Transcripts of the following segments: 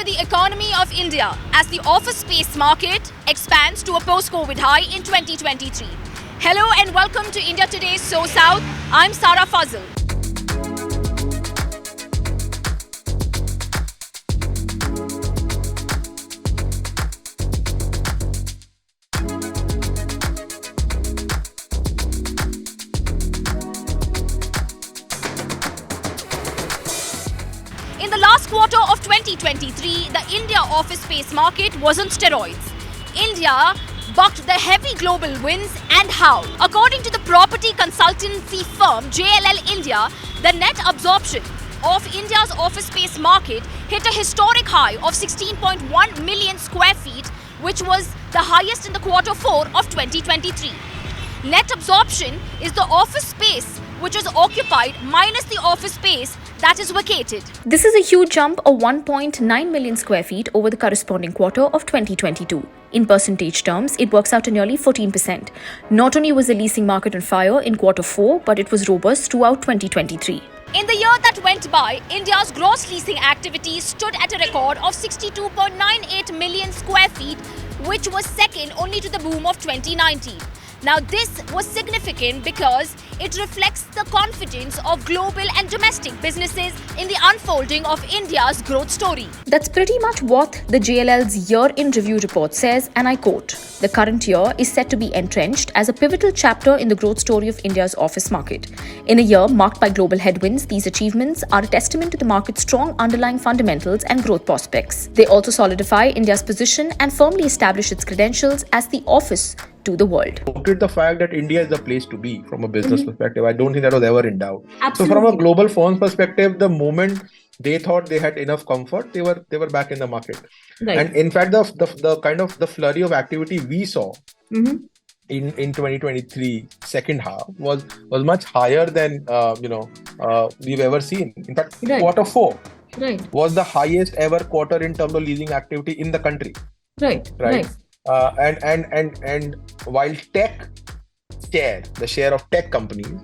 for the economy of India as the office space market expands to a post-COVID high in 2023. Hello and welcome to India Today's SoSouth. I'm Sara Fazil. In the last quarter of 2023, the India office space market was on steroids. India bucked the heavy global winds, and how? According to the property consultancy firm JLL India, the net absorption of India's office space market hit a historic high of 16.1 million square feet, which was the highest in the quarter 4 of 2023. Net absorption is the office space which is occupied minus the office space that is vacated. This is a huge jump of 1.9 million square feet over the corresponding quarter of 2022. In percentage terms, it works out to nearly 14%. Not only was the leasing market on fire in quarter 4, but it was robust throughout 2023. In the year that went by, India's gross leasing activity stood at a record of 62.98 million square feet, which was second only to the boom of 2019. Now, this was significant because it reflects the confidence of global and domestic businesses in the unfolding of India's growth story. That's pretty much what the JLL's year-in review report says, and I quote, "The current year is set to be entrenched as a pivotal chapter in the growth story of India's office market. In a year marked by global headwinds, these achievements are a testament to the market's strong underlying fundamentals and growth prospects. They also solidify India's position and firmly establish its credentials as the office to the world." Noted the fact that India is the place to be from a business perspective. I don't think that was ever in doubt. Absolutely. So from a global firm's perspective, the moment they thought they had enough comfort, they were back in the market. Right. And in fact, the kind of the flurry of activity we saw in 2023 second half was much higher than we've ever seen. In fact, Right. quarter 4 Right. was the highest ever quarter in terms of leasing activity in the country. Right. And while the share of tech companies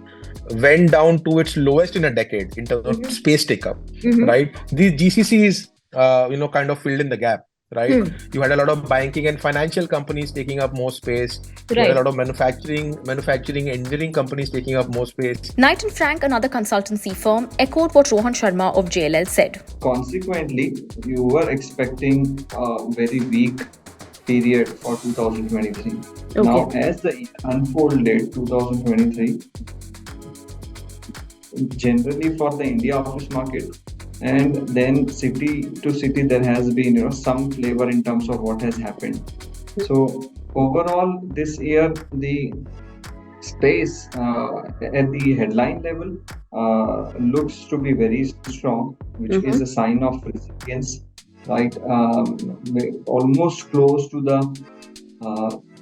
went down to its lowest in a decade in terms of space take-up, right? These GCCs, kind of filled in the gap, right? You had a lot of banking and financial companies taking up more space. You had a lot of manufacturing, engineering companies taking up more space. Knight and Frank, another consultancy firm, echoed what Rohan Sharma of JLL said. Consequently, you were expecting a very weak period for 2023. Okay. Now, as the year unfolded 2023, generally for the India office market, and then city to city, there has been some flavor in terms of what has happened. So overall, this year the space at the headline level looks to be very strong, which is a sign of resilience. Right, almost close to the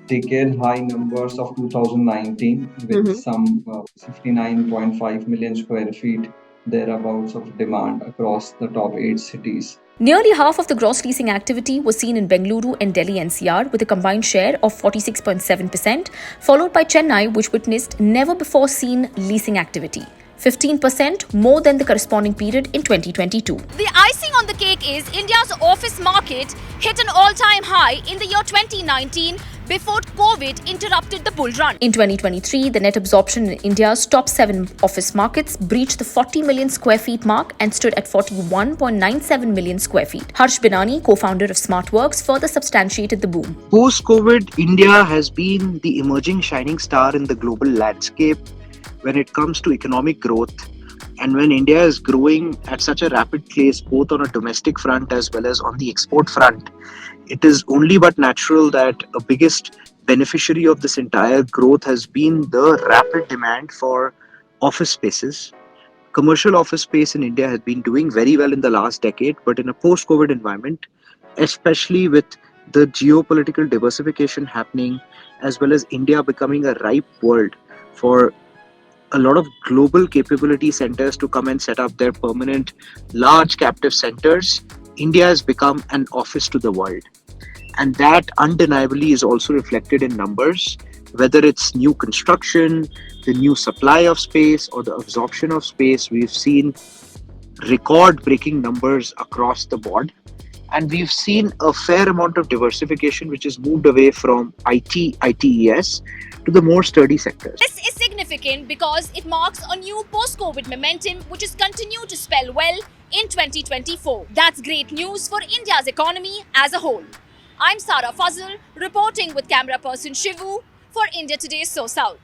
decade high numbers of 2019 with some 59.5 million square feet thereabouts of demand across the top 8 cities. Nearly half of the gross leasing activity was seen in Bengaluru and Delhi NCR with a combined share of 46.7%, followed by Chennai, which witnessed never-before-seen leasing activity. 15% more than the corresponding period in 2022. The icing on the cake is India's office market hit an all-time high in the year 2019 before COVID interrupted the bull run. In 2023, the net absorption in India's top 7 office markets breached the 40 million square feet mark and stood at 41.97 million square feet. Harsh Binani, co-founder of SmartWorks, further substantiated the boom. Post-COVID, India has been the emerging shining star in the global landscape when it comes to economic growth. And when India is growing at such a rapid pace, both on a domestic front as well as on the export front, it is only but natural that a biggest beneficiary of this entire growth has been the rapid demand for office spaces. Commercial office space in India has been doing very well in the last decade, but in a post-COVID environment, especially with the geopolitical diversification happening, as well as India becoming a ripe world for a lot of global capability centers to come and set up their permanent large captive centers, India has become an office to the world. And that undeniably is also reflected in numbers, whether it's new construction, the new supply of space, or the absorption of space. We've seen record-breaking numbers across the board. And we've seen a fair amount of diversification, which has moved away from ITES to the more sturdy sectors. This is significant because it marks a new post-COVID momentum which has continued to spell well in 2024. That's great news for India's economy as a whole. I'm Sara Fazal, reporting with camera person Shivu for India Today's SoSouth.